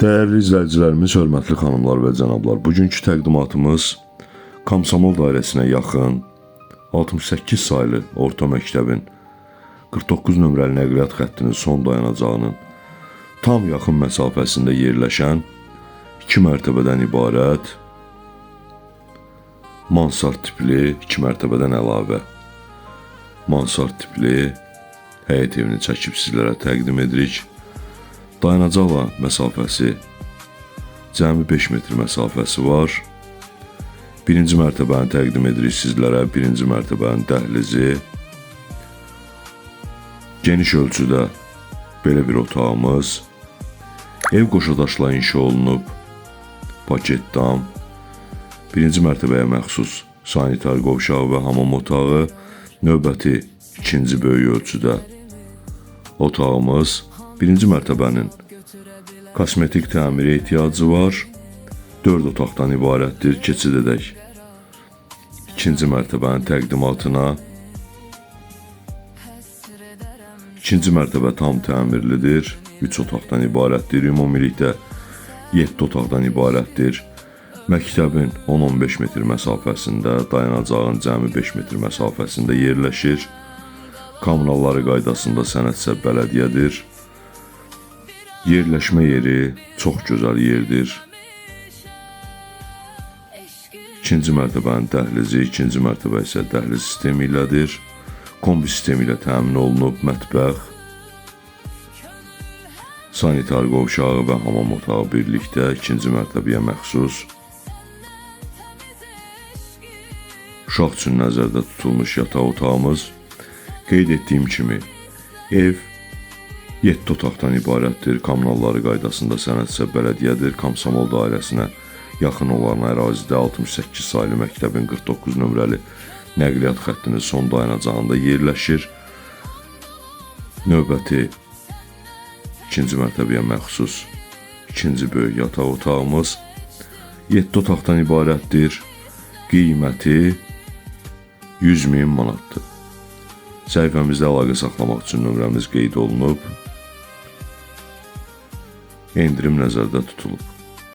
Değerli izləyicilərimiz, hörmətli xanımlar və cənablar, bugünkü təqdimatımız Komsomol dairəsinə yaxın 68 saylı orta məktəbin 49 nömrəli nəqliyyat xəttinin son dayanacağının tam yaxın məsafəsində yerləşən 2 mərtəbədən ibarət mansard tipli 2 mərtəbədən əlavə mansard tipli həyət evini çəkib sizlərə təqdim edirik. Dayanacaqla məsafəsi cəmi 5 metr məsafəsi var. Birinci mərtəbəni təqdim edirik sizlərə. Birinci mərtəbənin dəhlizi. Geniş ölçüdə belə bir otağımız. Ev qoşadaşla inşa olunub. Paket dam. Birinci mərtəbəyə məxsus sanitar qovşağı və hamam otağı. Növbəti ikinci böyük ölçüdə otağımız. Birinci mərtəbənin kosmetik təmirə ehtiyacı var. 4 otaqdan ibarətdir. Keçid edək ikinci mərtəbənin təqdimatına. İkinci mərtəbə tam təmirlidir. 3 otaqdan ibarətdir. Ümumilikdə 7 otaqdan ibarətdir. Məktəbin 10-15 metr məsafəsində, dayanacağın cəmi 5 metr məsafəsində yerləşir. Kommunalları qaydasında sənədsə bələdiyyədir. Yerləşmə yeri çox gözəl yerdir. İkinci mərtəbənin dəhlizi, ikinci mərtəbə isə dəhliz sistemi ilədir. Kombi sistemi ilə təmin olunub. Mətbəx, sanitar qovşağı və hamam otağı birlikdə ikinci mərtəbəyə məxsus. Uşaq üçün nəzərdə tutulmuş yataq otağımız. Qeyd etdiyim kimi, ev 7 otaqdan ibarətdir. Kommunalları qaydasında sənədsə bələdiyyədir. Komsomol dairəsinə yaxın olan ərazidə 68 saylı məktəbin 49 nömrəli nəqliyyat xəttinin son dayanacağında yerləşir. Növbəti ikinci mərtəbəyə məxsus ikinci böyük yataq otağımız 7 otaqdan ibarətdir. Qiyməti 100.000 manatdır. Səhifəmizdə əlaqə saxlamaq üçün nömrəmiz qeyd olunub. Endirim nəzərdə tutulub.